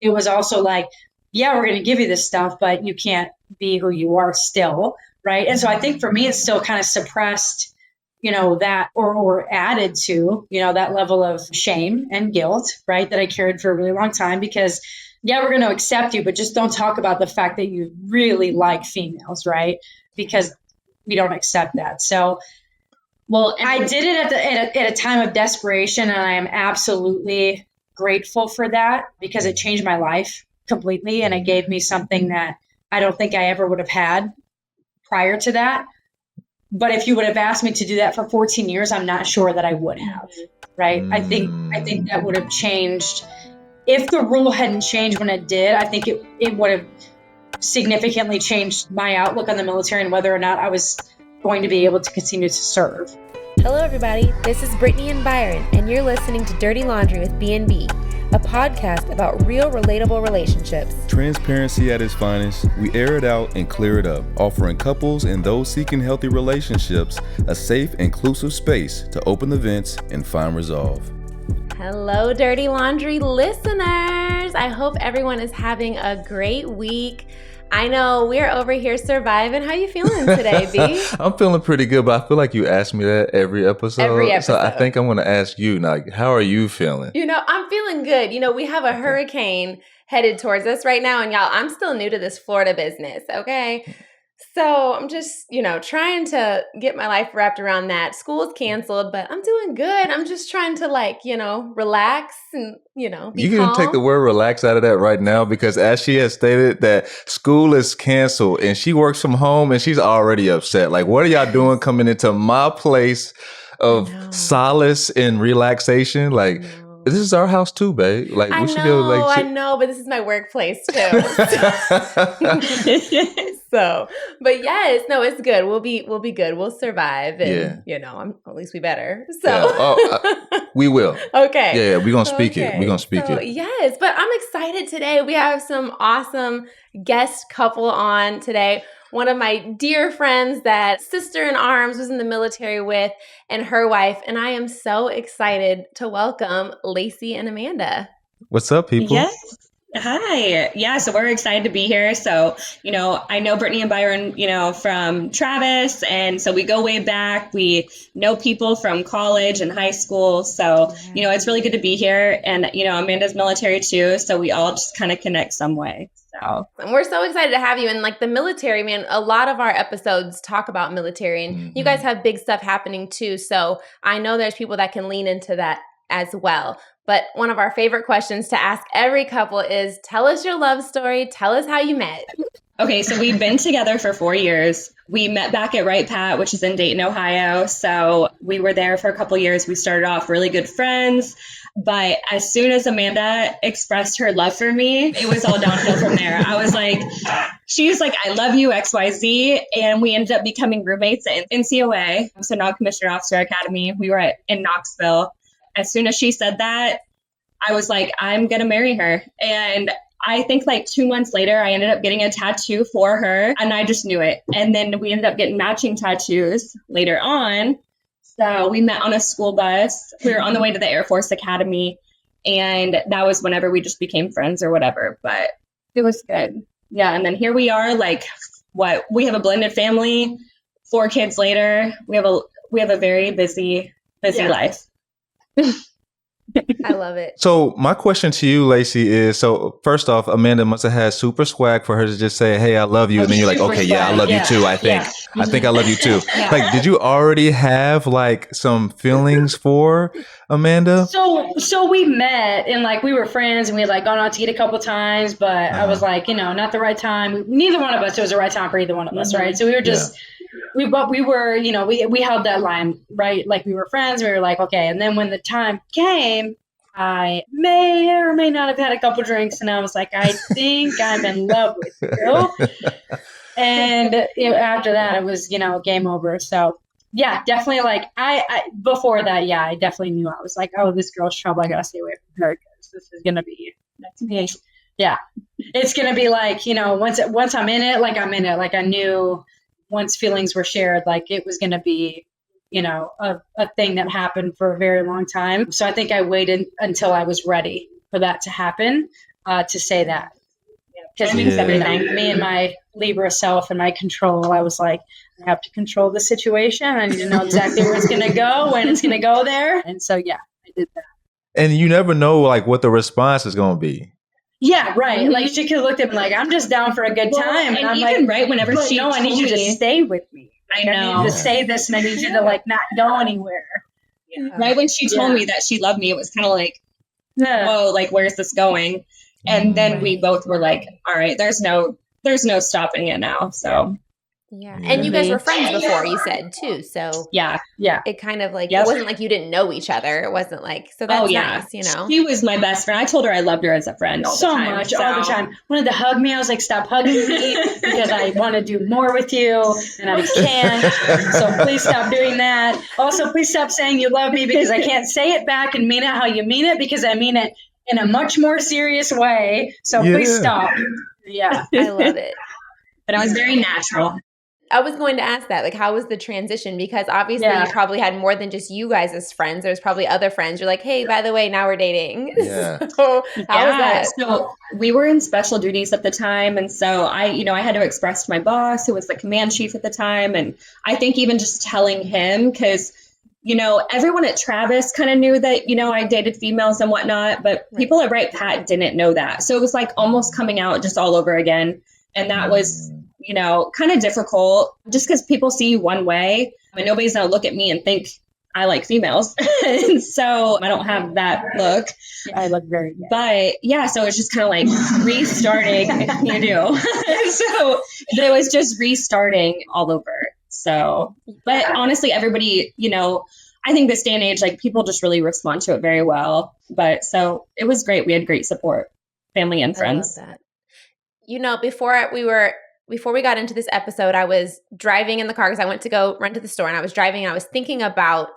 it was also like, yeah, we're going to give you this stuff, but you can't be who you are still. Right. And so I think for me, it's still kind of suppressed, that or added to, that level of shame and guilt, right, that I carried for a really long time because, yeah, we're going to accept you, but just don't talk about the fact that you really like females, right? Because we don't accept that. So, well, I did it at a time of desperation, and I am absolutely grateful for that because it changed my life completely, and it gave me something that I don't think I ever would have had prior to that. But if you would have asked me to do that for 14 years, I'm not sure that I would have, right? I think that would have changed. If the rule hadn't changed when it did, I think it would have significantly changed my outlook on the military and whether or not I was going to be able to continue to serve. Hello, everybody. This is Brittney and Byron, and you're listening to Dirty Laundry with B&B, a podcast about real, relatable relationships. Transparency at its finest. We air it out and clear it up, offering couples and those seeking healthy relationships a safe, inclusive space to open the vents and find resolve. Hello, Dirty Laundry listeners. I hope everyone is having a great week. I know we're over here surviving. How you feeling today, B? I'm feeling pretty good, but I feel like you ask me that every episode. So I think I'm going to ask you now, how are you feeling? I'm feeling good. We have a hurricane headed towards us right now. And y'all, I'm still new to this Florida business, okay? So I'm just, trying to get my life wrapped around that. School's canceled, but I'm doing good. I'm just trying to relax and, be You calm. can take the word relax out of that right now because as she has stated that school is canceled and she works from home and she's already upset. Like, what are y'all doing coming into my place of solace and relaxation? Like, this is our house too, babe. Like, we should be able to I know, but this is my workplace too. But yes, no, it's good. We'll be good. We'll survive, and at least we better. So we will. Okay. Yeah, we're gonna speak it. We're gonna speak it. Yes, but I'm excited today. We have some awesome guest couple on today. One of my dear friends that sister in arms was in the military with and her wife. And I am so excited to welcome Lacey and Amanda. What's up, people? Yes. Hi. Yeah, so we're excited to be here. So, I know Brittney and Byron, from Travis. And so we go way back. We know people from college and high school. So, it's really good to be here. And, Amanda's military too. So we all just kind of connect some way. So and we're so excited to have you. And the military, man, a lot of our episodes talk about military and you guys have big stuff happening too. So I know there's people that can lean into that as well. But one of our favorite questions to ask every couple is, tell us your love story. Tell us how you met. Okay, so we've been together for 4 years. We met back at Right Pat, which is in Dayton, Ohio. So we were there for a couple years. We started off really good friends. But as soon as Amanda expressed her love for me, it was all downhill from there. I was like, she's like, I love you, XYZ. And we ended up becoming roommates in NCOA, so Non-Commissioned Officer Academy. We were in Knoxville. As soon as she said that, I was like, I'm going to marry her. And I think 2 months later, I ended up getting a tattoo for her and I just knew it. And then we ended up getting matching tattoos later on. So we met on a school bus. We were on the way to the Air Force Academy. And that was whenever we just became friends or whatever. But it was good. Yeah. And then here we are, we have a blended family, 4 kids later. We have a very busy life. I love it. So my question to you, Lacey, is, so first off, Amanda must have had super swag for her to just say, hey, I love you. And then you're like, okay, yeah, I love you too. I think I love you too. Yeah. Did you already have some feelings for Amanda? So we met and we were friends and we had gone out to eat a couple times, but I was not the right time. Neither one of us, it was the right time for either one of us. Right. So we were just, we were, we held that line, right? We were friends. We were like, okay. And then when the time came, I may or may not have had a couple drinks and I was like, I think I'm in love with you. And after that, it was, game over. So yeah, definitely I before that, yeah, I definitely knew. I was like, oh, this girl's trouble. I gotta stay away from her because this is going to be, yeah, it's going to be once I'm in it, I'm in it. I knew once feelings were shared, it was going to be, a thing that happened for a very long time. So I think I waited until I was ready for that to happen. to say that. Because Timing's everything. me and my Libra self and my control, I was like, I have to control the situation. I need to know exactly where it's going to go, when it's going to go there. And so, yeah, I did that. And you never know like what the response is going to be. Yeah, right. Like she could look at me like, I'm just down for a good time. And I'm even like, right whenever she no, I need you to stay with me. I know. I need you to say this, and I need you to like not go anywhere. Right when she told me that she loved me, it was kind of like, whoa, like where's this going? And then we both were like, all right, there's no stopping it now. So yeah. And you guys were friends before, you said too. So yeah. It kind of like, it wasn't like you didn't know each other. It wasn't like, so that's nice, you know? She was my best friend. I told her I loved her as a friend all the time. All the time. Wanted to hug me. I was like, stop hugging me because I want to do more with you and I can't. So please stop doing that. Also, please stop saying you love me because I can't say it back and mean it how you mean it because I mean it in a much more serious way. So please stop. Yeah. I love it. But I was very natural. I was going to ask that, like, how was the transition? Because obviously you probably had more than just you guys as friends. There's probably other friends. You're like, hey, by the way, now we're dating. Yeah. So how was that? So we were in special duties at the time. And so I had to express to my boss, who was the command chief at the time. And I think even just telling him, because, everyone at Travis kind of knew that, I dated females and whatnot, but people at Bright Pat didn't know that. So it was like almost coming out just all over again. And that was, kind of difficult just because people see you one way and nobody's going to look at me and think I like females. And so I don't have that look. I look very good. But yeah, so it's just kind of like restarting. You do. So it was just restarting all over. So, but honestly, everybody, I think this day and age, like people just really respond to it very well. But so it was great. We had great support, family and friends. I love that. Before we got into this episode, I was driving in the car because I went to go run to the store and I was driving and I was thinking about,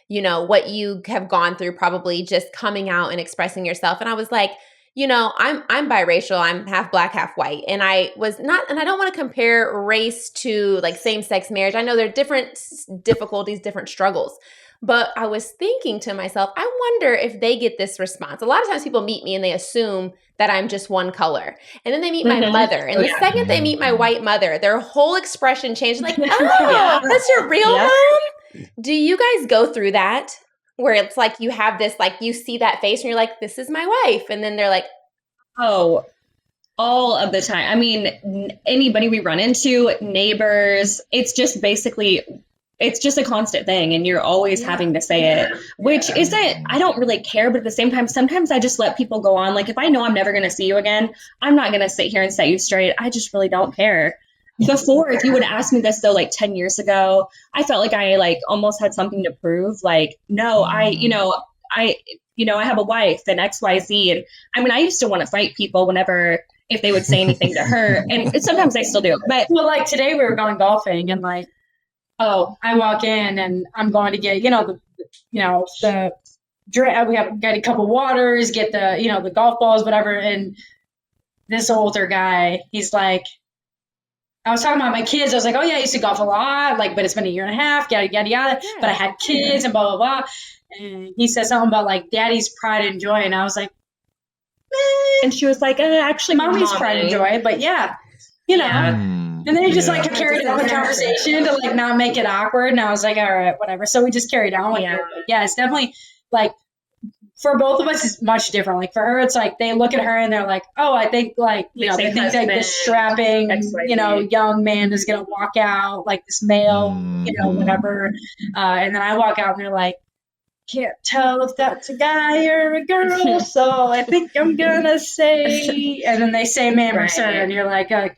what you have gone through probably just coming out and expressing yourself. And I was like, I'm biracial. I'm half black, half white. And I was not, and I don't want to compare race to like same-sex marriage. I know there are different difficulties, different struggles. But I was thinking to myself, I wonder if they get this response. A lot of times people meet me and they assume that I'm just one color. And then they meet my mother. And the second they meet my white mother, their whole expression changes. Like, oh, that's your real mom? Do you guys go through that? Where it's like you have this, like you see that face and you're like, this is my wife. And then they're like, oh, all of the time. I mean, anybody we run into, neighbors, it's just a constant thing. And you're always having to say it, which isn't, I don't really care. But at the same time, sometimes I just let people go on. Like if I know I'm never going to see you again, I'm not going to sit here and set you straight. I just really don't care. Before, if you would have asked me this though, like 10 years ago, I felt like I like almost had something to prove. Like, no, I have a wife and XYZ. And I mean, I used to want to fight people if they would say anything to her. And sometimes I still do. But well, like today we were going golfing and like, oh, I walk in and I'm going to get, we have got a couple waters, get the golf balls, whatever. And this older guy, he's like, I was talking about my kids. I was like, oh yeah, I used to golf a lot, like, but it's been a year and a half, yada, yada, yada. Yeah. But I had kids and blah, blah, blah. And he said something about like daddy's pride and joy. And I was like, and she was like, actually, mommy's pride and joy. But yeah, And then he just like carried on the conversation to like not make it awkward. And I was like, all right, whatever. So we just carried on with it. But yeah, it's definitely like for both of us, it's much different. Like for her, it's like they look at her and they're like, oh, I think like, they think like this strapping, young man is going to walk out like this male, whatever. And then I walk out and they're like, can't tell if that's a guy or a girl. So I think I'm going to say, and then they say ma'am or sir, and you're like, okay.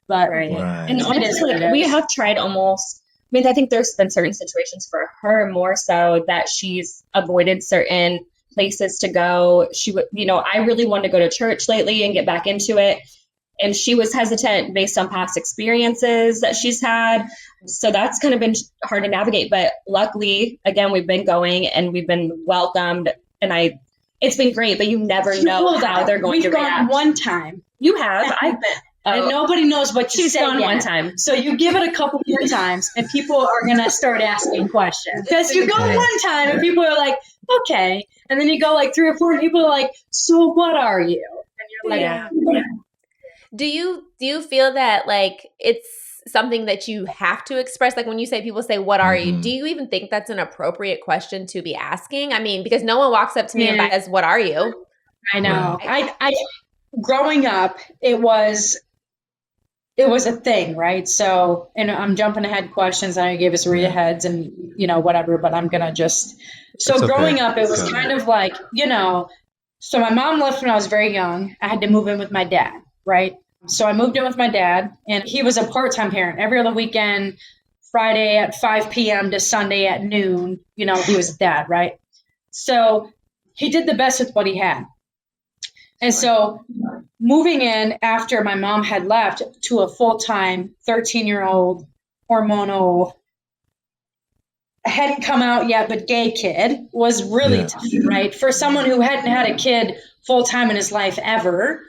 But and honestly, we have tried almost. I mean, I think there's been certain situations for her more so that she's avoided certain places to go. She would, I really wanted to go to church lately and get back into it. And she was hesitant based on past experiences that she's had. So that's kind of been hard to navigate. But luckily, again, we've been going and we've been welcomed. And it's been great, but you never know how they're going to react. We've gone one time. You have. I've been. And nobody knows what you said gone one time. So you give it a couple more times and people are going to start asking questions. Because you go one time and people are like, okay. And then you go like 3 or 4 and people are like, so what are you? And Like, Yeah. Do you feel that like it's something that you have to express? Like when you say, people say, what are you? Do you even think that's an appropriate question to be asking? I mean, because no one walks up to me and says, what are you? I know. I growing up, it was a thing, right? So, and I'm jumping ahead questions, and I gave us read aheads and, whatever, but I'm going to just, so growing up, it was kind of like, so my mom left when I was very young. I had to move in with my dad, right? So I moved in with my dad, and he was a part-time parent. Every other weekend, Friday at 5 p.m. to Sunday at noon, he was dad, right? So he did the best with what he had. And so moving in after my mom had left to a full-time 13-year-old hormonal, hadn't come out yet, but gay kid was really tough, right? For someone who hadn't had a kid full-time in his life ever,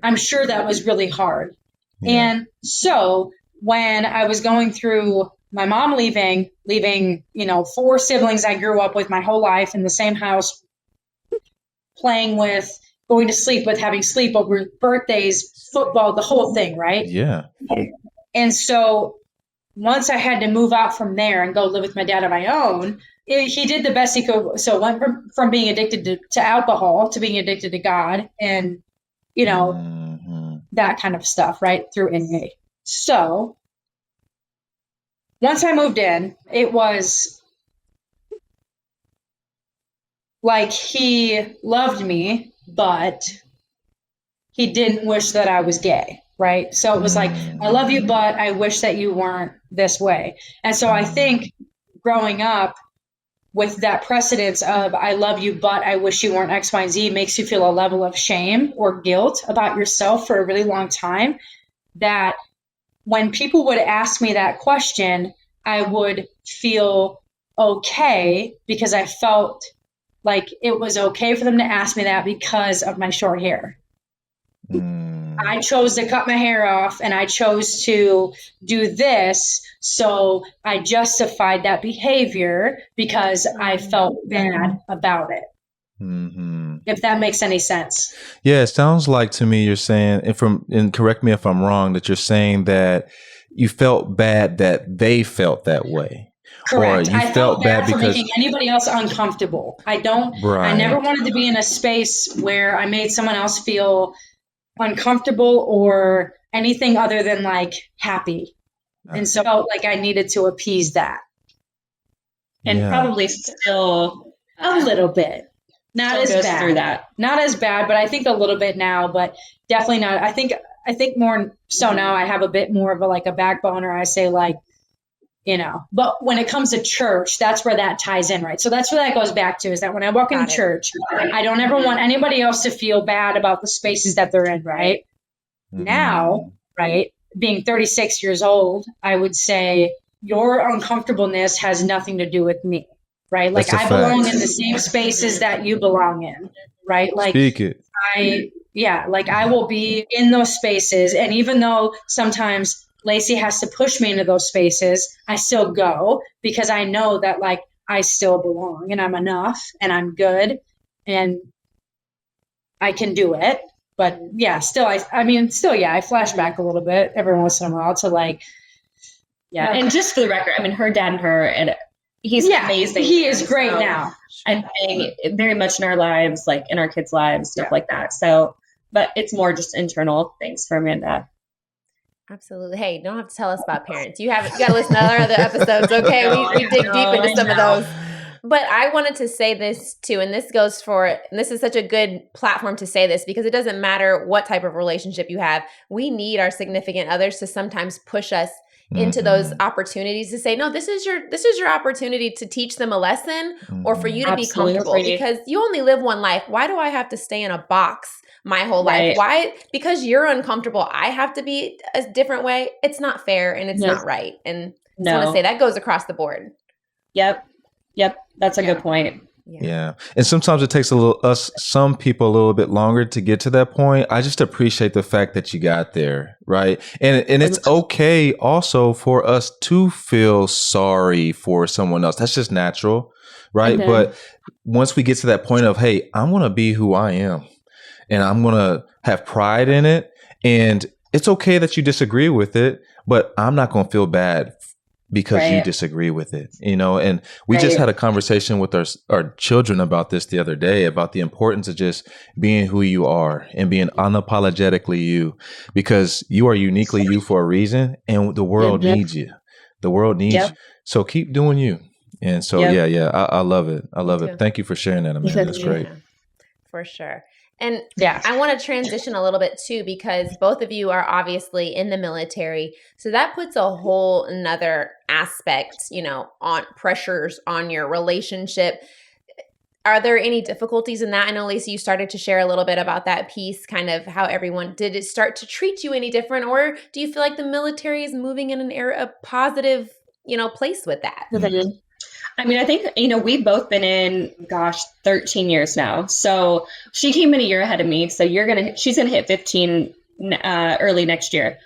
I'm sure that was really hard. Yeah. And so when I was going through my mom leaving, 4 siblings I grew up with my whole life in the same house, playing with, going to sleep with, having sleepovers, birthdays, football, the whole thing, right? Yeah. And so once I had to move out from there and go live with my dad on my own, he did the best he could. So went from being addicted to alcohol to being addicted to God and, that kind of stuff, right, through AA. So once I moved in, it was like he loved me, but he didn't wish that I was gay, right? So it was like, I love you, but I wish that you weren't this way. And so I think growing up with that precedence of I love you, but I wish you weren't X, Y, and Z makes you feel a level of shame or guilt about yourself for a really long time, that when people would ask me that question, I would feel okay because I felt like it was okay for them to ask me that because of my short hair. I chose to cut my hair off and I chose to do this. So I justified that behavior because I felt bad about it. If that makes any sense. Yeah, it sounds like to me you're saying, and correct me if I'm wrong, that you're saying that you felt bad that they felt that way. Correct. Or you I felt bad for because making anybody else uncomfortable. I never wanted to be in a space where I made someone else feel uncomfortable or anything other than like happy. And so I felt like I needed to appease that. And probably still a little bit. Not as bad. Through that. Not as bad, but I think a little bit now, but definitely not. I think more so now I have a bit more of a backbone, or I say but when it comes to church, that's where that ties in, right? So that's where that goes back to, is that when I walk into church, I don't ever want anybody else to feel bad about the spaces that they're in, right? Now, right, being 36 years old, I would say your uncomfortableness has nothing to do with me, right? Like I belong in the same spaces that you belong in, right? Like speak it. I will be in those spaces. And even though sometimes Lacey has to push me into those spaces, I still go because I know that I still belong and I'm enough and I'm good and I can do it. But yeah, still, I flash back a little bit every once in a while to And just for the record, her dad and her, and he's amazing. He is great now. And very much in our lives, in our kids' lives, stuff like that. So, but it's more just internal things for Amanda. Absolutely. Hey, don't have to tell us about parents. You got to listen to our other episodes. Okay. We dig deep into some of those. But I wanted to say this too, and this is such a good platform to say this, because it doesn't matter what type of relationship you have. We need our significant others to sometimes push us into those opportunities to say, no, this is your opportunity to teach them a lesson or for you to be comfortable, because you only live one life. Why do I have to stay in a box my whole life? Why? Because you're uncomfortable, I have to be a different way. It's not fair and it's not right. And I just want to say that goes across the board. Yep. That's a good point. Yeah. And sometimes it takes some people a little bit longer to get to that point. I just appreciate the fact that you got there. Right. And it's okay also for us to feel sorry for someone else. That's just natural. Right. But once we get to that point of, hey, I want to be who I am. and I'm going to have pride in it. And it's okay that you disagree with it, but I'm not going to feel bad because you disagree with it, and we just had a conversation with our children about this the other day, about the importance of just being who you are and being unapologetically you, because you are uniquely you for a reason, and the world needs you. The world needs you. So keep doing you. And so, I love it. I love it. Thank you for sharing that, Amanda. That's great. For sure. And I want to transition a little bit too, because both of you are obviously in the military. So that puts a whole another aspect, on pressures on your relationship. Are there any difficulties in that? I know, Lacey, you started to share a little bit about that piece, kind of how everyone, did it start to treat you any different? Or do you feel like the military is moving in a positive, place with that? Mm-hmm. I mean, I think, we've both been in, 13 years now. So she came in a year ahead of me. So she's going to hit 15 early next year.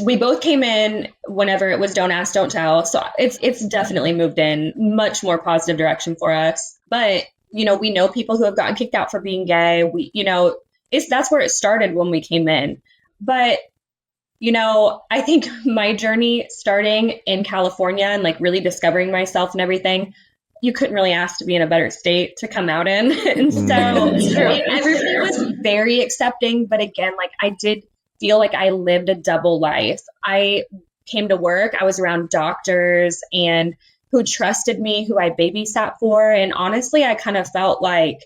We both came in whenever it was don't ask, don't tell. So it's definitely moved in much more positive direction for us. But, we know people who have gotten kicked out for being gay. That's where it started when we came in. But I think my journey starting in California and really discovering myself and everything, you couldn't really ask to be in a better state to come out in. And so everybody was very accepting. But again, I did feel like I lived a double life. I came to work, I was around doctors and who trusted me, who I babysat for. And honestly, I kind of felt like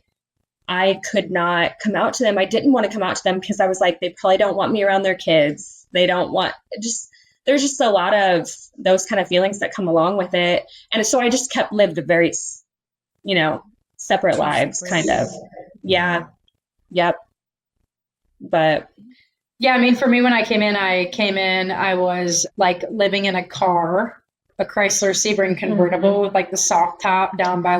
I could not come out to them. I didn't want to come out to them because I was like, they probably don't want me around their kids. They don't want there's just a lot of those kind of feelings that come along with it. And so I just lived a very, separate lives kind of. Yeah. Yep. But yeah, I mean, for me, when I came in, I was living in a car, a Chrysler Sebring convertible with the soft top down by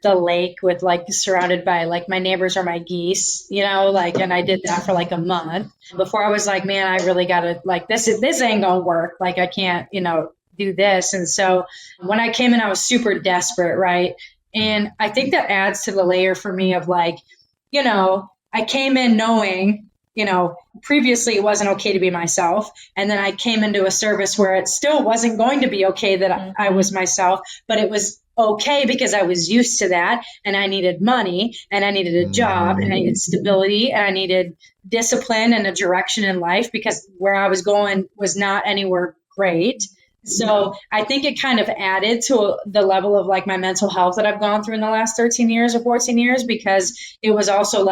the lake with surrounded by my neighbors are my geese, and I did that for a month before I was man, I really gotta this ain't gonna work. I can't, do this. And so when I came in, I was super desperate. Right. And I think that adds to the layer for me of I came in knowing, previously it wasn't okay to be myself. And then I came into a service where it still wasn't going to be okay that I was myself, but it was okay because I was used to that. And I needed money and I needed a job and I needed stability and I needed discipline and a direction in life because where I was going was not anywhere great. So I think it kind of added to the level of my mental health that I've gone through in the last 13 years or 14 years, because it was also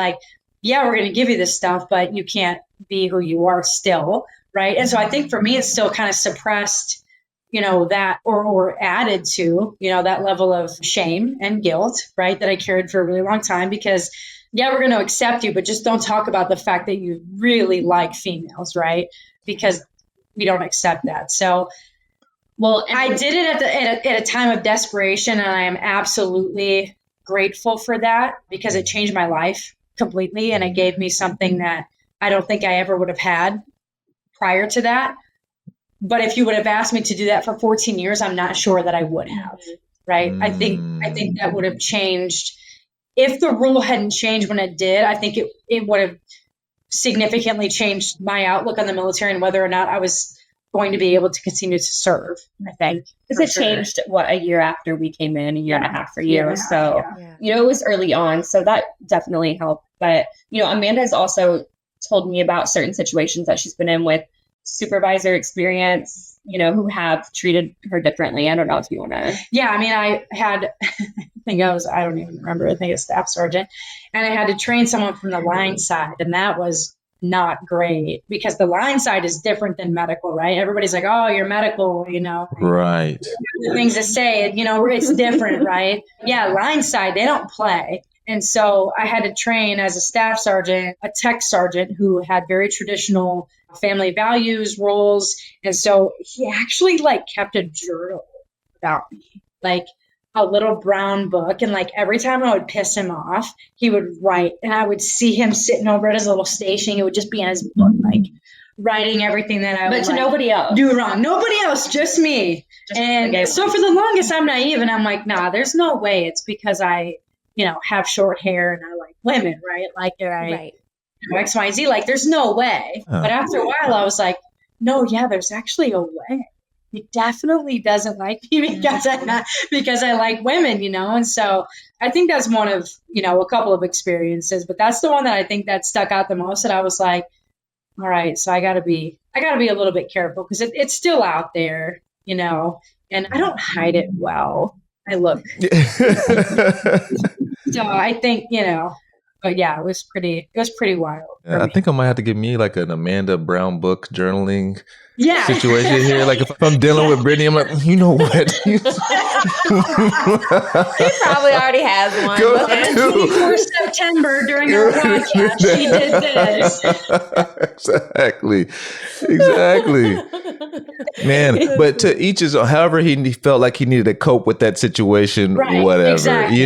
yeah, we're going to give you this stuff, but you can't be who you are still. Right. And so I think for me, it's still kind of suppressed, that or added to, that level of shame and guilt, right, that I carried for a really long time because, yeah, we're going to accept you, but just don't talk about the fact that you really like females. Right. Because we don't accept that. So, well, I did it at a time of desperation, and I am absolutely grateful for that because it changed my life completely. And it gave me something that I don't think I ever would have had prior to that. But if you would have asked me to do that for 14 years, I'm not sure that I would have. Right. I think that would have changed. If the rule hadn't changed when it did, I think it would have significantly changed my outlook on the military and whether or not I was going to be able to continue to serve, I think. Because it changed, a year after we came in, a year and a half for you. So, it was early on. So that definitely helped. But, Amanda has also told me about certain situations that she's been in with supervisor experience, who have treated her differently. I don't know if you want to. Yeah, I mean, I had, I don't even remember, I think a staff sergeant, and I had to train someone from the line side, and that was not great because the line side is different than medical, right? Everybody's like, oh, you're medical, Right. The things to say, it's different, right? Yeah, line side, they don't play. And so I had to train as a staff sergeant, a tech sergeant who had very traditional family values, roles. And so he actually kept a journal about me, a little brown book. And every time I would piss him off, he would write, and I would see him sitting over at his little station. It would just be in his book, writing everything that I would to nobody else do wrong. Nobody else, just me. So for the longest, I'm naive, and I'm like, nah, there's no way. It's because I, have short hair and I like women, right? X, Y, Z. Like, there's no way. But after a while, I was like, no, yeah, there's actually a way. He definitely doesn't like me because I like women, And so I think that's one of, a couple of experiences, but that's the one that I think that stuck out the most. And I was like, all right, so I gotta be a little bit careful because it's still out there, and I don't hide it well. I look. So I think, but yeah, it was pretty wild. I think I might have to give me like an Amanda Brown book journaling yeah. situation here. Like if I'm dealing with Brittney, I'm like, you know what? He probably already has one. For September during our podcast, she did this. Exactly. Man, but to each his own, however he felt like he needed to cope with that situation, whatever, exactly.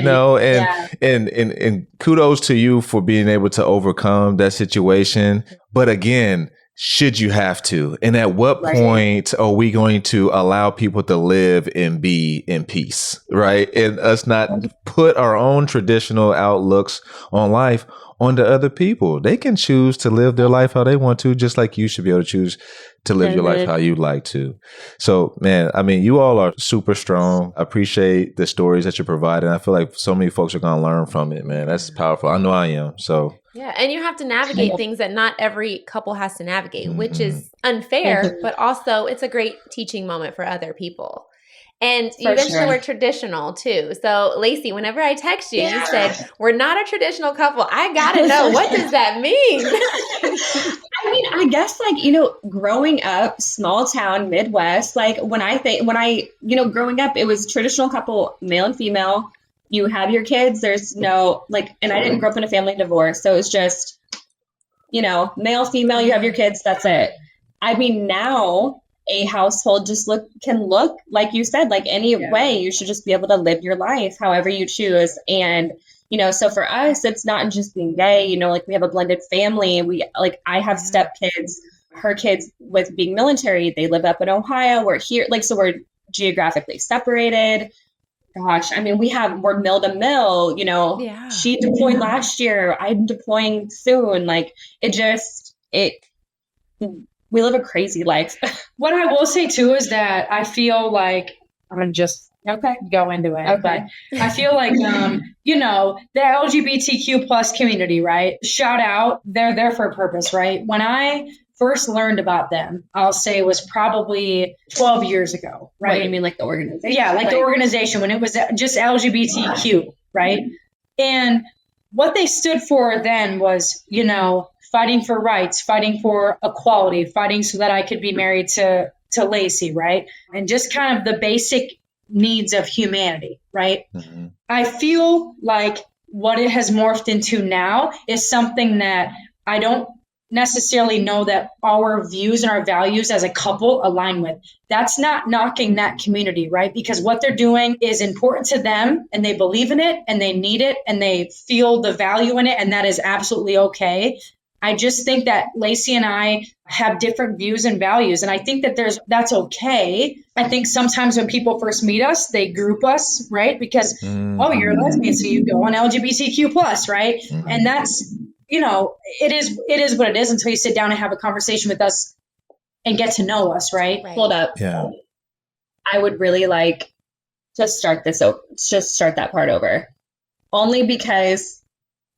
and kudos to you for being able to overcome that situation. But again, should you have to? And at what point are we going to allow people to live and be in peace, right? And us not put our own traditional outlooks on life onto other people. They can choose to live their life how they want to, just like you should be able to choose to live your life how you like to. So, man, I mean, you all are super strong. I appreciate the stories that you're providing. I feel like so many folks are going to learn from it, man. That's powerful. I know I am. So, yeah, and you have to navigate things that not every couple has to navigate, which is unfair, but also it's a great teaching moment for other people. And you mentioned the word traditional too. So Lacey, whenever I text you, you said, we're not a traditional couple. I got to know, what does that mean? I mean, I guess like, growing up, small town, Midwest, like when I growing up, it was traditional couple, male and female. You have your kids. There's no and I didn't grow up in a family divorce. So it's just, male, female, you have your kids. That's it. I mean, now a household just can look like you said, like any way. You should just be able to live your life however you choose. And, so for us, it's not just being gay, we have a blended family. I have stepkids, her kids with being military, they live up in Ohio. We're here, so we're geographically separated. Gosh, I mean, we're mill to mill, she deployed last year. I'm deploying soon. We live a crazy life. What I will say too is that I feel like I'm going to just go into it. Okay. But I feel like, the LGBTQ plus community, right? Shout out. They're there for a purpose, right? When I first learned about them, I'll say it was probably 12 years ago, right? What, you mean like the organization? Yeah, like the organization when it was just LGBTQ, right? And what they stood for then was, fighting for rights, fighting for equality, fighting so that I could be married to Lacey, right? And just kind of the basic needs of humanity, right? Mm-hmm. I feel like what it has morphed into now is something that I don't necessarily know that our views and our values as a couple align with. That's not knocking that community, right? Because what they're doing is important to them and they believe in it and they need it and they feel the value in it. And that is absolutely okay. I just think that Lacey and I have different views and values. And I think that that's okay. I think sometimes when people first meet us, they group us, right? Because, oh, you're a lesbian, so you go on LGBTQ plus, right? Mm-hmm. And that's, it is what it is until you sit down and have a conversation with us and get to know us, right? Hold up. Yeah. I would really like to start that part over. Only because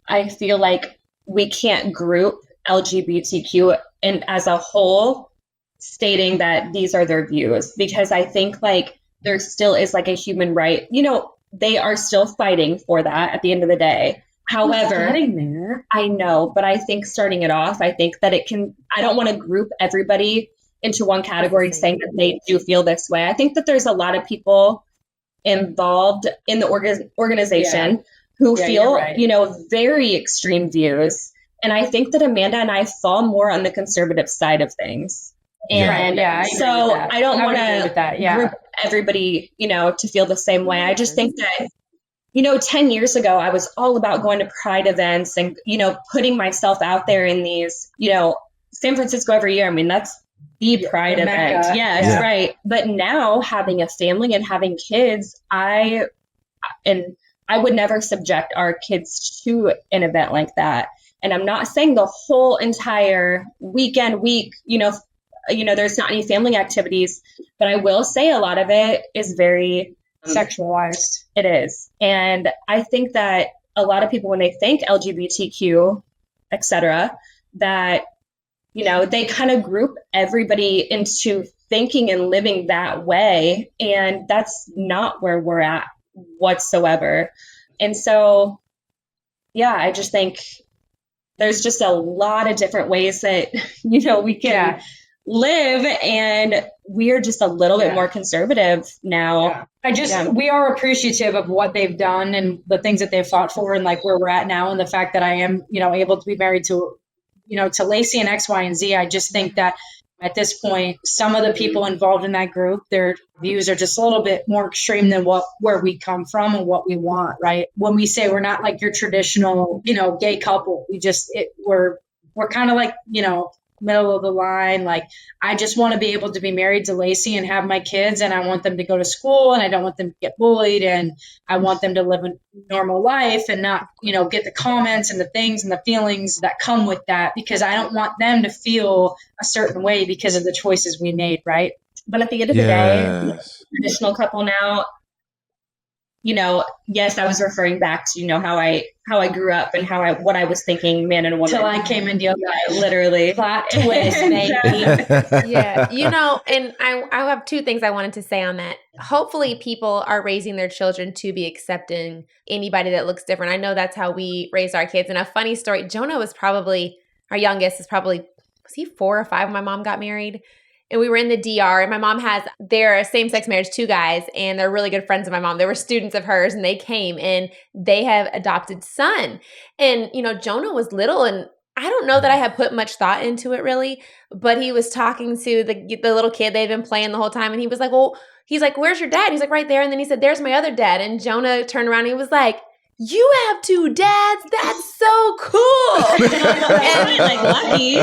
I feel like we can't group LGBTQ and as a whole stating that these are their views, because I think there still is a human right. They are still fighting for that at the end of the day. However, I know, but I think starting it off, I think that I don't want to group everybody into one category saying that they do feel this way. I think that there's a lot of people involved in the organization who feel, very extreme views. And I think that Amanda and I fall more on the conservative side of things. And so I don't want to group everybody, to feel the same way. I just think that, 10 years ago, I was all about going to Pride events and, putting myself out there in these, San Francisco every year. I mean, that's the Pride event. Yes, right. But now having a family and having kids, I would never subject our kids to an event like that. And I'm not saying the whole entire week, there's not any family activities, but I will say a lot of it is very sexualized. It is. And I think that a lot of people, when they think LGBTQ, etc., that, they kind of group everybody into thinking and living that way. And that's not where we're at whatsoever. And so, yeah, I just think there's just a lot of different ways that, we can live, and we are just a little bit more conservative now. We are appreciative of what they've done and the things that they've fought for, and like where we're at now, and the fact that I am, able to be married to, to Lacey and X, Y, and Z. I just think that at this point, some of the people involved in that group, their views are just a little bit more extreme than where we come from and what we want, right? When we say we're not like your traditional, gay couple, we're kind of like, middle of the line. Like, I just want to be able to be married to Lacey and have my kids, and I want them to go to school, and I don't want them to get bullied, and I want them to live a normal life and not, get the comments and the things and the feelings that come with that, because I don't want them to feel a certain way because of the choices we made, right? But at the end of the day, traditional couple now, yes, I was referring back to, how I grew up and what I was thinking, man and woman. Till I came into your life. Literally. Plot twist, baby. Yeah. And I have two things I wanted to say on that. Hopefully people are raising their children to be accepting anybody that looks different. I know that's how we raised our kids. And a funny story, Jonah was probably, our youngest was he 4 or 5 when my mom got married? And we were in the DR, and my mom has their same-sex marriage, 2 guys, and they're really good friends of my mom. They were students of hers, and they came, and they have adopted son. And, Jonah was little, and I don't know that I had put much thought into it really, but he was talking to the little kid they'd been playing the whole time, and he was like, he's like, where's your dad? He's like, right there. And then he said, there's my other dad. And Jonah turned around, and he was like, you have 2 dads? That's so cool. And like, lucky.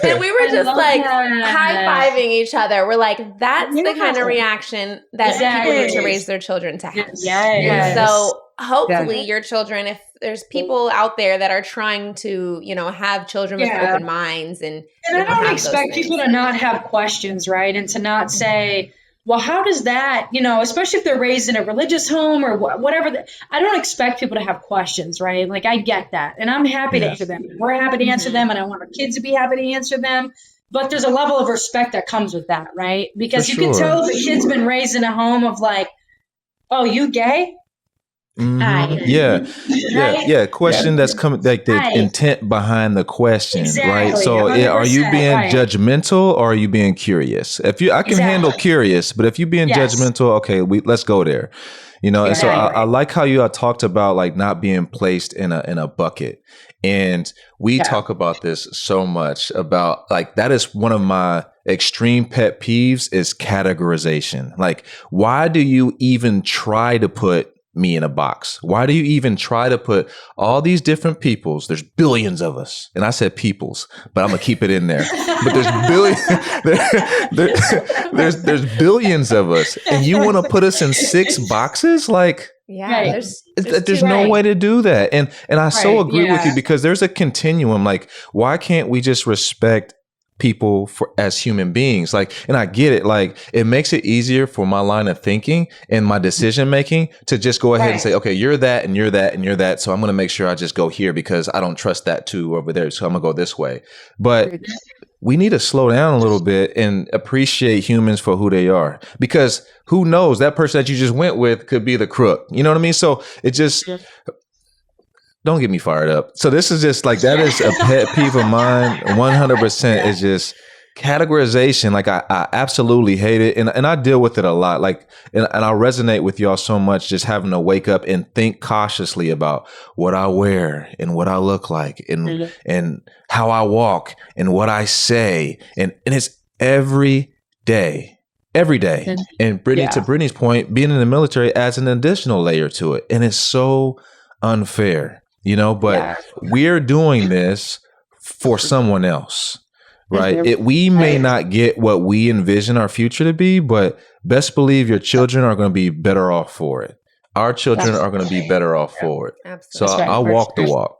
And we were just like high-fiving each other. We're like, that's the kind of reaction that people need to raise their children to have. Yes. So hopefully your children, if there's people out there that are trying to, have children with open minds. And I don't expect people to not have questions, right? And to not say, well, how does that, especially if they're raised in a religious home or whatever, I don't expect people to have questions, right? Like, I get that. And I'm happy to answer them. We're happy to answer them, and I want our kids to be happy to answer them. But there's a level of respect that comes with that, right? Because you can tell the kid's been raised in a home of like, oh, you gay? Question that's coming, like the intent behind the question, right? So are you being judgmental, or are you being curious? I can handle curious, but if you're being judgmental, okay, let's go there. And so I like how you all talked about like not being placed in a bucket. And we talk about this so much about like, that is one of my extreme pet peeves is categorization. Like, why do you even try to put me in a box? Why do you even try to put all these different peoples? There's billions of us. And I said peoples, but I'm going to keep it in there. But there's billions of us. And you want to put us in 6 boxes? Like, there's no way to do that. And I so agree with you, because there's a continuum. Like, why can't we just respect people as human beings? Like, and I get it. Like, it makes it easier for my line of thinking and my decision making to just go ahead and say, okay, you're that and you're that and you're that. So I'm going to make sure I just go here because I don't trust that too over there. So I'm gonna go this way. But we need to slow down a little bit and appreciate humans for who they are, because who knows, that person that you just went with could be the crook. You know what I mean? So it just, don't get me fired up. So this is just like, that is a pet peeve of mine. 100% is just categorization. Like, I absolutely hate it. And I deal with it a lot. Like, and I resonate with y'all so much, just having to wake up and think cautiously about what I wear and what I look like and how I walk and what I say. And it's every day. And Brittney, to Brittney's point, being in the military adds an additional layer to it. And it's so unfair. But we're doing this for someone else, right? We may not get what we envision our future to be, but best believe your children are going to be better off for it. Our children are going to be better off for it. Absolutely. So I'll walk the walk.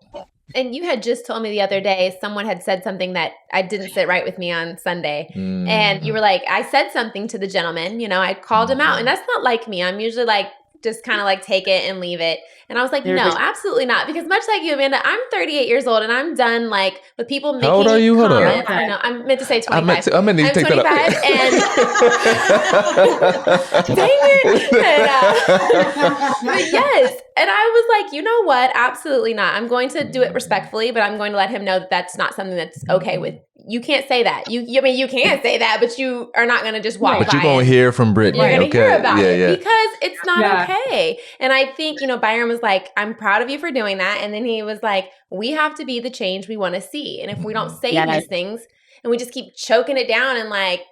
And you had just told me the other day, someone had said something that I didn't sit right with me on Sunday. And you were like, I said something to the gentleman, I called him out. And that's not like me. I'm usually like, just kind of like take it and leave it. And I was like, no, absolutely not. Because much like you, Amanda, I'm 38 years old and I'm done like with people making How old are you? Hold on. I know. I'm meant to say 25. I meant to I'm take 25 that and dang it. But yes. And I was like, you know what? Absolutely not. I'm going to do it respectfully, but I'm going to let him know that that's not something that's okay with. You can't say that. You can say that, but you are not going to just walk by. But you're going to hear from Brittney. You're going to hear about it because it's not Yeah. okay. And I think, Byron was like, I'm proud of you for doing that. And then he was like, we have to be the change we want to see. And if we don't say these things and we just keep choking it down and like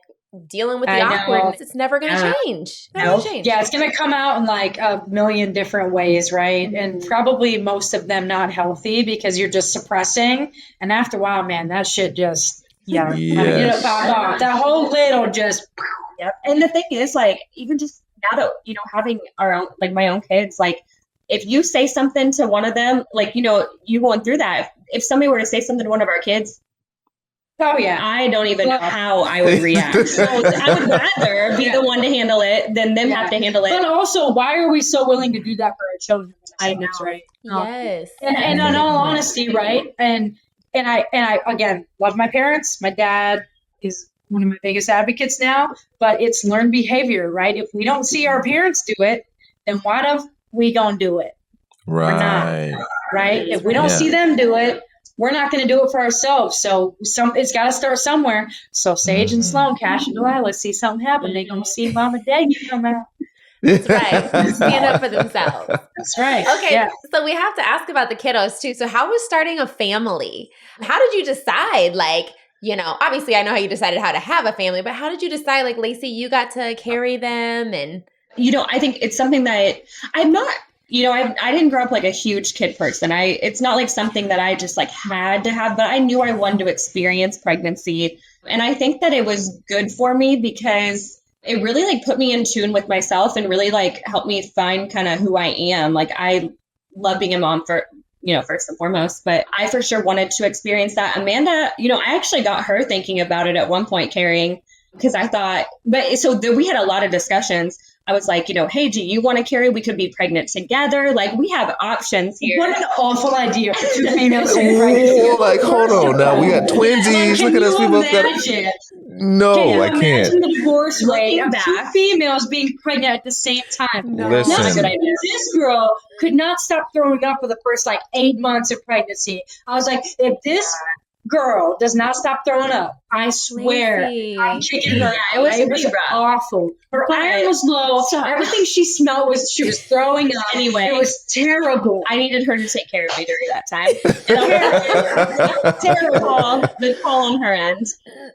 dealing with the awkwardness, it's never going to change. Yeah, it's going to come out in like a million different ways, right? And probably most of them not healthy because you're just suppressing. And after a while, man, that shit just, that whole lid will just. Yep. And the thing is, like, even just now that, having our own, like my own kids, like if you say something to one of them, like, you going through that, if somebody were to say something to one of our kids, I don't even know how I would react. So I would rather be the one to handle it than them have to handle it. But also, why are we so willing to do that for our children? I know, right? Yes. And in all honesty, right? And I again love my parents. My dad is one of my biggest advocates now, but it's learned behavior, right? If we don't see our parents do it, then why don't we gonna do it? Right. Right? If we don't see them do it, we're not going to do it for ourselves. So it's got to start somewhere. So Sage and Sloan, Cash and Delilah, see something happen. They're going to see Mom and Dad come out. That's right. Stand up for themselves. That's right. Okay. Yeah. So we have to ask about the kiddos too. So how was starting a family? How did you decide, like, obviously I know how you decided how to have a family, but how did you decide, like, Lacey, you got to carry them? And, I think it's something that I'm not, I didn't grow up like a huge kid person. It's not like something that I just like had to have, but I knew I wanted to experience pregnancy. And I think that it was good for me because it really like put me in tune with myself and really like helped me find kind of who I am. Like I love being a mom for, first and foremost, but I for sure wanted to experience that. Amanda, I actually got her thinking about it at one point, carrying, because I thought, we had a lot of discussions. I was like, hey, do you want to carry? We could be pregnant together. Like, we have options here. What an awful idea for two females to be pregnant. Like, hold on now. We got twinsies. Look at us. We both got No, I can't. Imagine the divorce rate of two females being pregnant at the same time. No. Listen. That's a good idea. This girl could not stop throwing up for the first 8 months of pregnancy. I was like, if this girl does not stop throwing up, I swear, Lacey. I'm kicking her out. It was awful. Her iron was low. Everything she smelled she was throwing up. Anyway, it was terrible. I needed her to take care of me during that time. Terrible. The call on her end.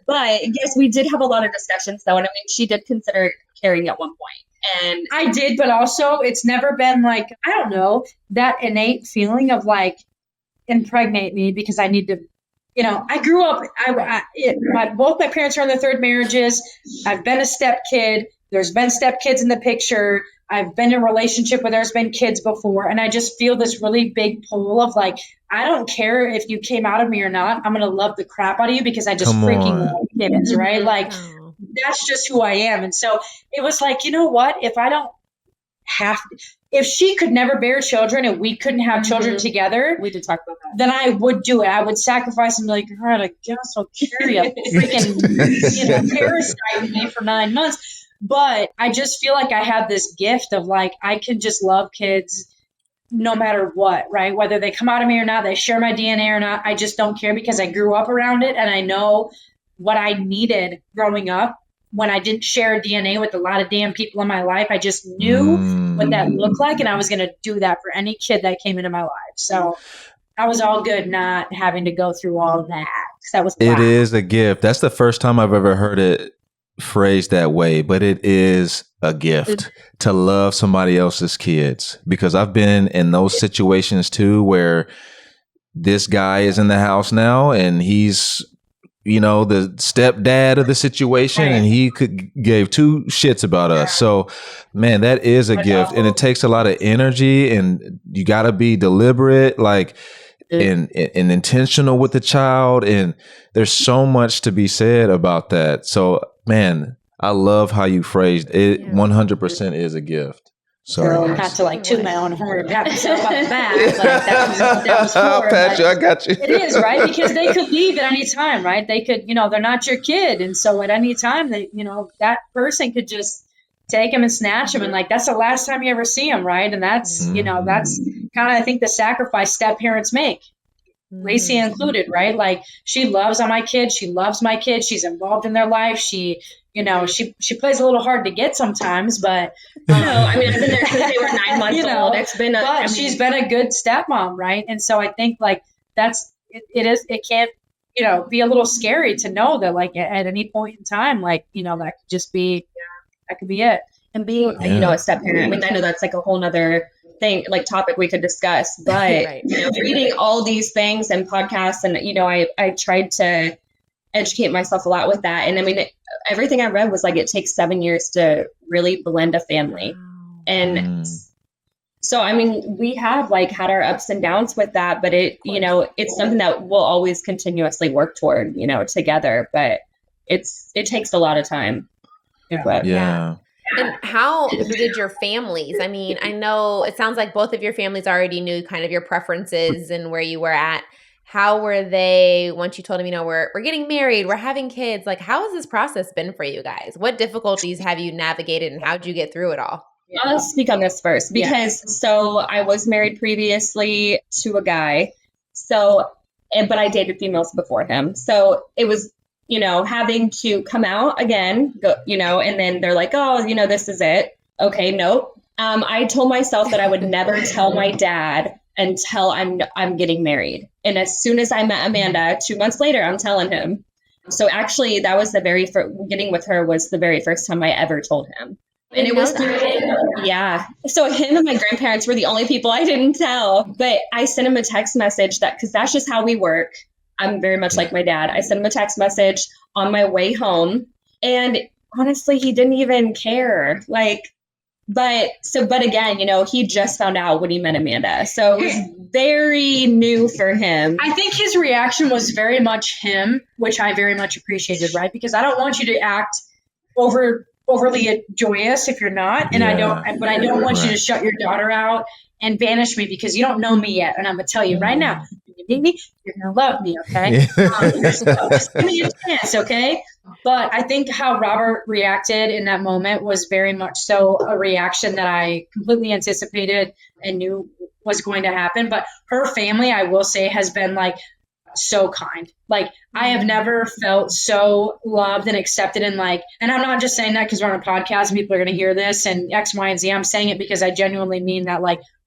But yes, we did have a lot of discussions though. And I mean, she did consider carrying at one point. And I did, but also it's never been that innate feeling of impregnate me because I need to. I grew up, both my parents are in their third marriages. I've been a step kid. There's been step kids in the picture. I've been in a relationship where there's been kids before. And I just feel this really big pull of I don't care if you came out of me or not. I'm going to love the crap out of you because I just freaking love kids, right? That's just who I am. And so it was you know what? If I don't if she could never bear children and we couldn't have children together, we did talk about that. Then I would do it. I would sacrifice and be like, all right, I guess I'll carry a freaking parasite with me for 9 months. But I just feel like I have this gift of I can just love kids no matter what, right? Whether they come out of me or not, they share my DNA or not, I just don't care because I grew up around it and I know what I needed growing up. When I didn't share DNA with a lot of damn people in my life, I just knew what that looked like. And I was going to do that for any kid that came into my life. So I was all good not having to go through all of that. That was It is a gift. That's the first time I've ever heard it phrased that way, but it is a gift to love somebody else's kids, because I've been in those situations too, where this guy is in the house now and he's the stepdad of the situation, and he gave two shits about us. So, man, that is a gift, and it takes a lot of energy, and you got to be deliberate. and intentional with the child. And there's so much to be said about that. So, man, I love how you phrased it. 100% is a gift. Sorry, not to like toot my own horn or pat myself on the back. Like that was I'll pat you. I got you. It is, right? Because they could leave at any time, right? They could, they're not your kid. And so at any time, that person could just take him and snatch him. And like, that's the last time you ever see him, right? And that's, that's kind of, I think, the sacrifice step parents make. Lacey included, right? Like, she loves on my kids. She loves my kids. She's involved in their life. She plays a little hard to get sometimes, but no, I mean, I've been there since they were 9 months old. It's been, she's been a good stepmom, right? And so I think like it can't, be a little scary to know that like at any point in time, like, that could just be, that could be it. And being, a step parent. I mean, I know that's like a whole nother thing, like topic we could discuss, but Right. Reading all these things and podcasts, and I tried to educate myself a lot with that. And I mean, everything I read was like, it takes 7 years to really blend a family. And so, I mean, we have like had our ups and downs with that, but it, it's something that we'll always continuously work toward, together, but it takes a lot of time. But, Yeah. And how did your families? I mean, I know it sounds like both of your families already knew kind of your preferences and where you were at. How were they once you told them, we're getting married, we're having kids? Like, how has this process been for you guys? What difficulties have you navigated, and how'd you get through it all? I'll speak on this first because so I was married previously to a guy. So, but I dated females before him. So it was, having to come out again, and then they're like, oh, this is it. Okay, nope. I told myself that I would never tell my dad until I'm getting married. And as soon as I met Amanda, 2 months later, I'm telling him. So actually, that was the very first, getting with her was the very first time I ever told him. And it was through him. Yeah. So him and my grandparents were the only people I didn't tell. But I sent him a text message because that's just how we work. I'm very much like my dad. I sent him a text message on my way home. And honestly, he didn't even care. But again, he just found out when he met Amanda. So it was very new for him. I think his reaction was very much him, which I very much appreciated, right? Because I don't want you to act overly joyous if you're not. And I don't want you to shut your daughter out and banish me because you don't know me yet. And I'm going to tell you right now, if you need me, you're going to love me, okay? Just give me a chance, okay? But I think how Robert reacted in that moment was very much so a reaction that I completely anticipated and knew was going to happen. But her family, I will say, has been like so kind. Like, I have never felt so loved and accepted and I'm not just saying that because we're on a podcast and people are going to hear this and X, Y, and Z. I'm saying it because I genuinely mean that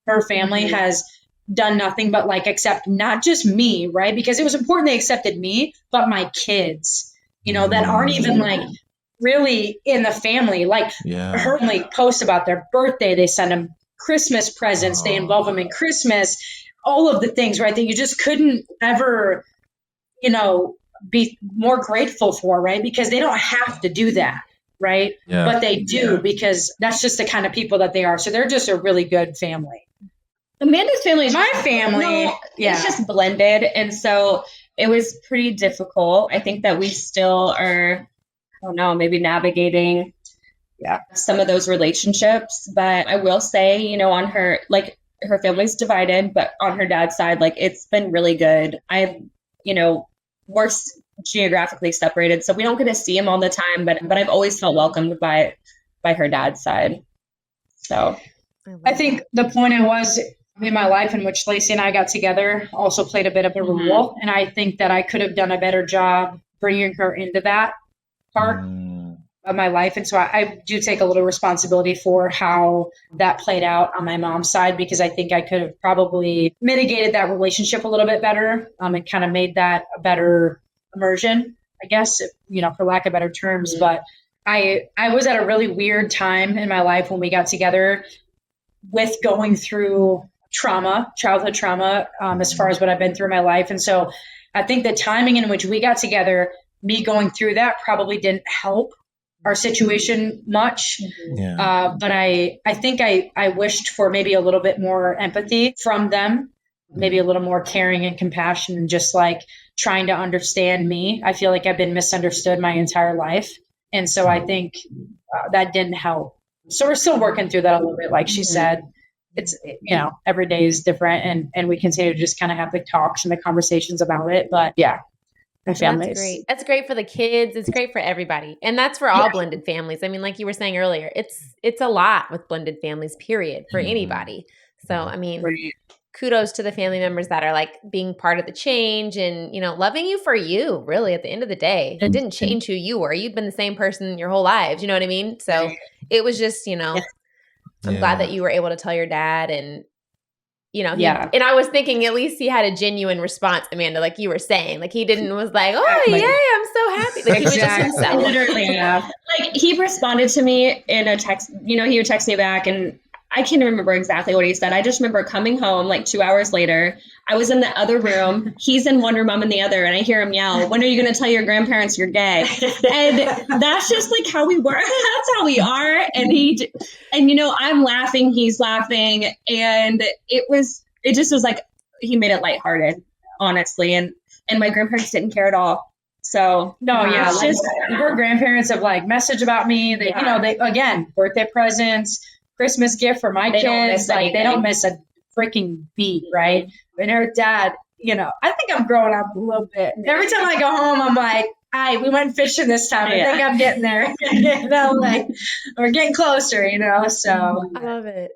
her family has done nothing but accept not just me, right? Because it was important they accepted me, but my kids, that aren't even really in the family. Her family post about their birthday, they send them Christmas presents, they involve them in Christmas, all of the things, right? That you just couldn't ever, be more grateful for, right? Because they don't have to do that, right? Yeah. But they do because that's just the kind of people that they are. So they're just a really good family. Amanda's family is my family. It's just blended. And so it was pretty difficult. I think that we still are, I don't know, maybe navigating some of those relationships. But I will say, on her, her family's divided, but on her dad's side, it's been really good. I've, we're geographically separated, so we don't get to see him all the time, but I've always felt welcomed by her dad's side. So I think the point I was in my life in which Lacey and I got together also played a bit of a role. And I think that I could have done a better job bringing her into that part of my life. And so I do take a little responsibility for how that played out on my mom's side, because I think I could have probably mitigated that relationship a little bit better and kind of made that a better immersion, I guess, for lack of better terms. But I was at a really weird time in my life when we got together with going through childhood trauma, as far as what I've been through in my life. And so I think the timing in which we got together, me going through that probably didn't help our situation much. But I think I wished for maybe a little bit more empathy from them maybe a little more caring and compassion and just like trying to understand me. I feel like I've been misunderstood my entire life. And so I think that didn't help. So we're still working through that a little bit. Like she said, it's, every day is different and we continue to just kind of have the talks and the conversations about it. But yeah, my family. That's great. That's great for the kids. It's great for everybody. And that's for all blended families. I mean, like you were saying earlier, it's a lot with blended families, period, for anybody. So, I mean, kudos to the family members that are like being part of the change and, loving you for you, really, at the end of the day. It didn't change who you were. You've been the same person your whole lives. You know what I mean? So it was just, I'm glad that you were able to tell your dad and, and I was thinking at least he had a genuine response, Amanda, like you were saying. Like he was like, oh, yay, I'm so happy. Like he was just himself. Literally, yeah. Like he responded to me in a text, he would text me back and I can't remember exactly what he said. I just remember coming home like 2 hours later. I was in the other room. He's in one room, I'm in the other. And I hear him yell, when are you going to tell your grandparents you're gay? And that's just like how we work. That's how we are. And I'm laughing. He's laughing. And it just was like, he made it lighthearted, honestly. And my grandparents didn't care at all. So it's just her grandparents have like messaged about me. They, they, again, birthday presents, Christmas gift for my kids. Like they don't miss a freaking beat, right? And her dad, I think I'm growing up a little bit. Every time I go home, I'm like, we went fishing this time. I think I'm getting there. Like we're getting closer, so. I love it.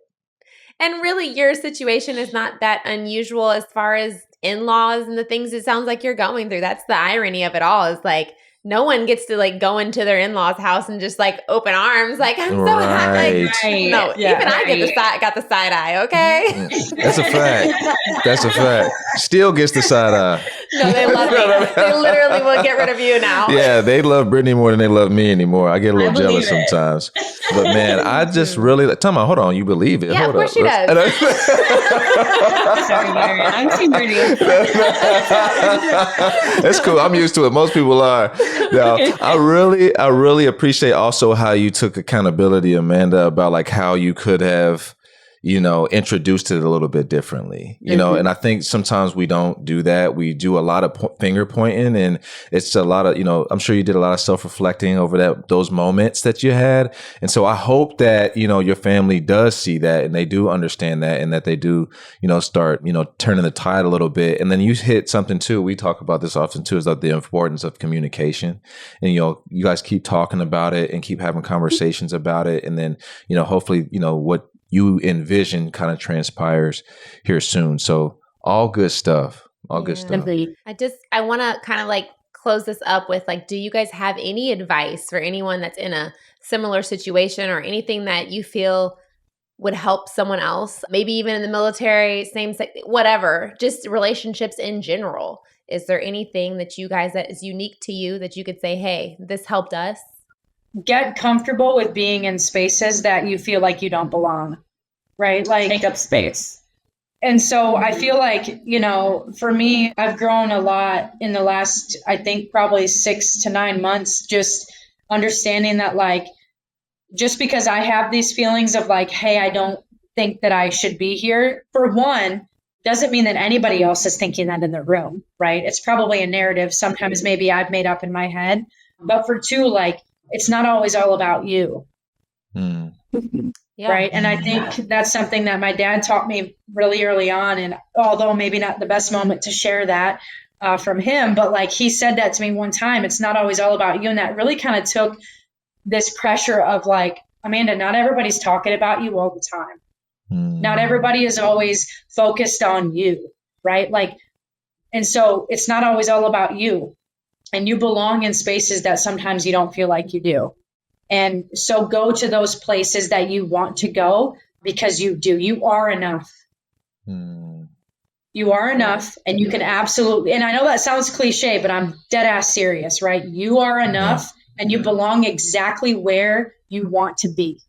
And really your situation is not that unusual as far as in-laws and the things it sounds like you're going through. That's the irony of it all is like, no one gets to like go into their in-laws' house and just like open arms. Like I'm so happy. Like, no, even I got the side eye. Okay, that's a fact. That's a fact. Still gets the side eye. No, they love me. They literally will get rid of you now. Yeah, they love Brittney more than they love me anymore. I get a little jealous sometimes. But man, I just really tell me, hold on, you believe it? Yeah, hold of course she does. I'm too pretty. That's cool. I'm used to it. Most people are. Now, I really appreciate also how you took accountability, Amanda, about like how you could have, introduced it a little bit differently, and I think sometimes we don't do that. We do a lot of finger pointing and it's a lot of, I'm sure you did a lot of self-reflecting over those moments that you had. And so I hope that, your family does see that and they do understand that and that they do, start, turning the tide a little bit. And then you hit something too. We talk about this often too, is like the importance of communication and, you guys keep talking about it and keep having conversations about it. And then, hopefully, what you envision kind of transpires here soon. So all good stuff. All good stuff. I want to kind of like close this up with like, do you guys have any advice for anyone that's in a similar situation or anything that you feel would help someone else? Maybe even in the military, same sex, whatever, just relationships in general. Is there anything that you guys that is unique to you that you could say, hey, this helped us? Get comfortable with being in spaces that you feel like you don't belong, right? Like take up space. And so I feel like, for me, I've grown a lot in the last, I think probably 6 to 9 months, just understanding that like, just because I have these feelings of like, hey, I don't think that I should be here, for one, doesn't mean that anybody else is thinking that in the room, right? It's probably a narrative sometimes maybe I've made up in my head. But for two, like, it's not always all about you. Right. And I think that's something that my dad taught me really early on. And although maybe not the best moment to share that from him, but like he said that to me one time, it's not always all about you. And that really kind of took this pressure of like, Amanda, not everybody's talking about you all the time. Not everybody is always focused on you. Right. Like, and so it's not always all about you. And you belong in spaces that sometimes you don't feel like you do. And so go to those places that you want to go because you do. You are enough. You are enough and you can absolutely, and I know that sounds cliche, but I'm dead ass serious, right? You are enough and you belong exactly where you want to be.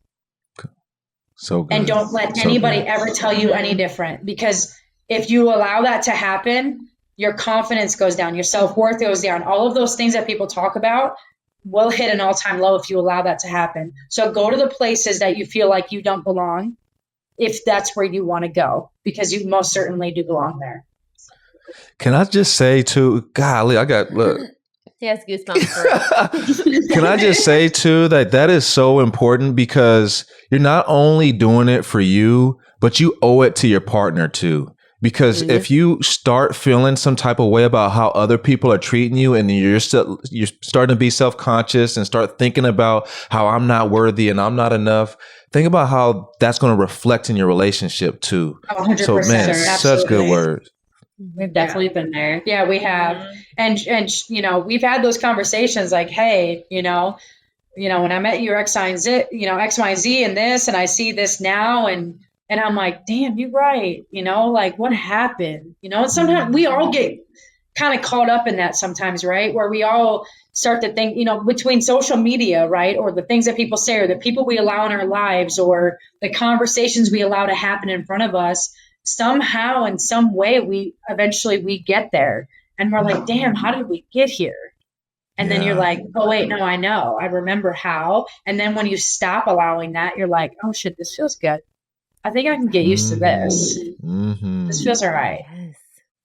So good. And don't let anybody ever tell you any different, because if you allow that to happen, your confidence goes down, your self-worth goes down. All of those things that people talk about will hit an all-time low if you allow that to happen. So go to the places that you feel like you don't belong. if that's where you want to go, because you most certainly do belong there. Can I just say too, golly, look. He has goosebumps. Can I just say too that is so important, because you're not only doing it for you, but you owe it to your partner too. Because if you start feeling some type of way about how other people are treating you, and you're starting to be self-conscious and start thinking about how I'm not worthy and I'm not enough, think about how that's going to reflect in your relationship too. 100%. So man, such good words. We've definitely been there. Yeah, we have. And you know, we've had those conversations like, hey, you know, when I met you, X, Y, and Z, you know, X, Y, and Z and this, and I see this now, and I'm like, damn, you're right. You know, like, what happened? You know, and sometimes we all get kind of caught up in that sometimes, right? Where we all start to think, you know, between social media, right? Or the things that people say, or the people we allow in our lives, or the conversations we allow to happen in front of us, somehow in some way we get there, and we're like, damn, how did we get here? And then you're like, oh wait, no, I know, I remember how. And then when you stop allowing that, you're like, oh shit, this feels good. I think I can get used to this. This feels all right. Yes.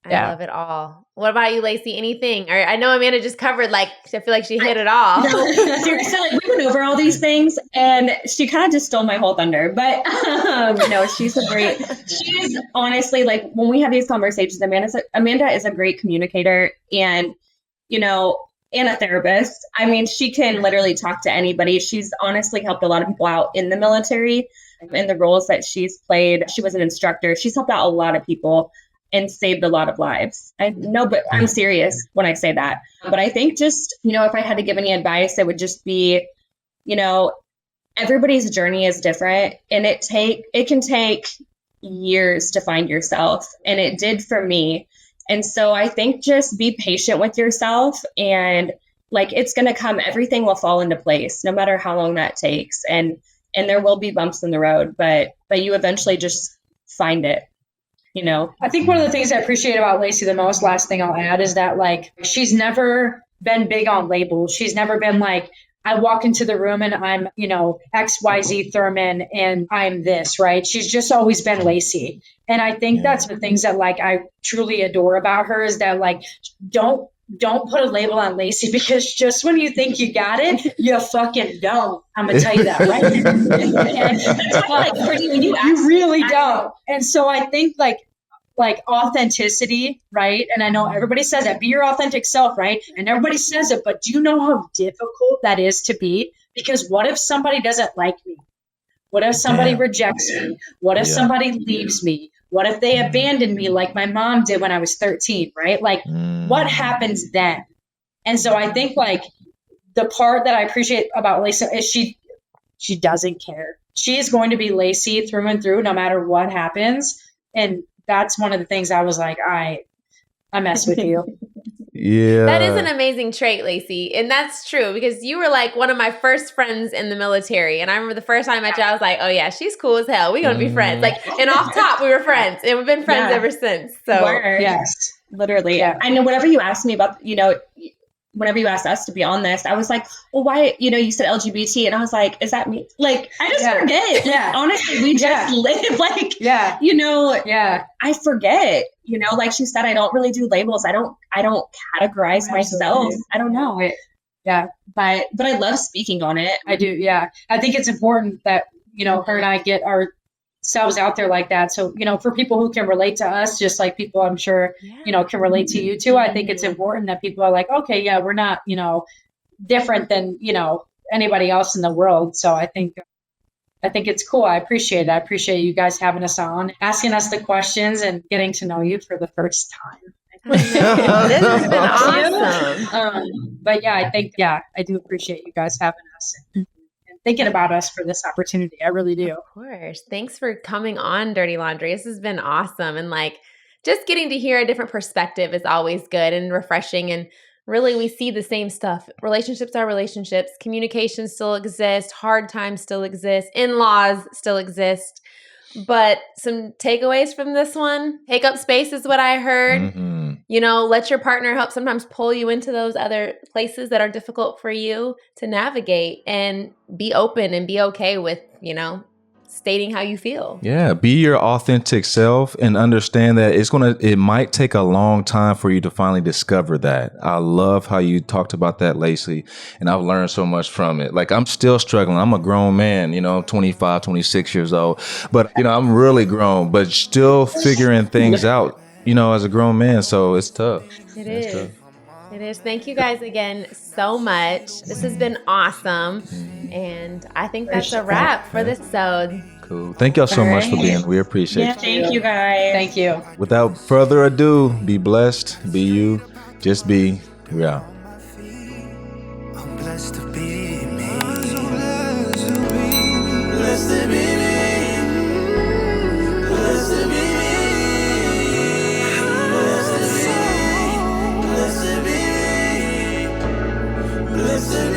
I love it all. What about you, Lacey? Anything? Or I know Amanda just covered, like, I feel like she hit it all. No, seriously, like, we went over all these things, and she kind of just stole my whole thunder. But no, she's honestly, like, when we have these conversations, Amanda is a great communicator, and, you know, and a therapist. I mean, she can literally talk to anybody. She's honestly helped a lot of people out in the military in the roles that she's played. She was an instructor. She's helped out a lot of people and saved a lot of lives. I know, but I'm serious when I say that. But I think just, you know, if I had to give any advice, it would just be, you know, everybody's journey is different, and it can take years to find yourself. And it did for me. And so I think just be patient with yourself, and like, it's going to come, everything will fall into place no matter how long that takes. And there will be bumps in the road, but you eventually just find it. You know, I think one of the things I appreciate about Lacey the most, last thing I'll add, is that, like, she's never been big on labels. She's never been like, I walk into the room and I'm, you know, XYZ Thurman and I'm this, right? She's just always been Lacey. And I think that's the things that, like, I truly adore about her, is that, like, don't put a label on Lacey, because just when you think you got it, you fucking don't. I'm gonna tell you that, right? And that's why, like, you really don't. And so I think like authenticity, right? And I know everybody says that, be your authentic self, right? And everybody says it, but do you know how difficult that is to be? Because what if somebody doesn't like me? What if somebody rejects me? What if somebody leaves me? What if they abandon me like my mom did when I was 13, right? Like, what happens then? And so I think, like, the part that I appreciate about Lacey is she doesn't care. She is going to be Lacey through and through, no matter what happens. And that's one of the things I was like, I mess with you. Yeah. That is an amazing trait, Lacey. And that's true, because you were like one of my first friends in the military. And I remember the first time I met you, I was like, oh yeah, she's cool as hell. We're going to be friends. Like, and off top, we were friends, and we've been friends ever since. So yes, literally. Yeah. I know whenever you asked me about, you know, whenever you asked us to be on this, I was like, well, why, you know, you said LGBT, and I was like, is that me? Like, I just forget. Yeah. Honestly, we just live like, you know, I forget, you know, like she said, I don't really do labels. I don't categorize myself. I don't know it. Yeah. But I love speaking on it. I do. Yeah. I think it's important that, you know, her and I get ourselves out there like that. So, you know, for people who can relate to us, just like people I'm sure, you know, can relate to you too. I think it's important that people are like, okay, yeah, we're not, you know, different than, you know, anybody else in the world. So I think it's cool. I appreciate it. I appreciate you guys having us on, asking us the questions, and getting to know you for the first time. This has been awesome. But yeah, I think, I do appreciate you guys having us and thinking about us for this opportunity. I really do. Of course. Thanks for coming on Dirty Laundry. This has been awesome. And like, just getting to hear a different perspective is always good and refreshing. And really, we see the same stuff. Relationships are relationships. Communication still exists. Hard times still exist. In-laws still exist. But some takeaways from this one: take up space is what I heard. You know, let your partner help sometimes pull you into those other places that are difficult for you to navigate, and be open and be okay with, you know, stating how you feel. Yeah, be your authentic self and understand that it might take a long time for you to finally discover that. I love how you talked about that, Lacey, and I've learned so much from it. Like, I'm still struggling. I'm a grown man, I'm 25, 26 years old, but I'm really grown, but still figuring things out, as a grown man. So it's tough. It is. It is. Thank you guys again so much. This has been awesome. And I think that's a wrap for this episode. Cool. Thank y'all so much for being. We appreciate it. Thank you guys. Thank you. Without further ado, be blessed, be you, just be. We're out. I'm blessed to be me. Blessed to be me. Blessed to be me. Blessed to be me. Blessed to be me. Blessed to be me.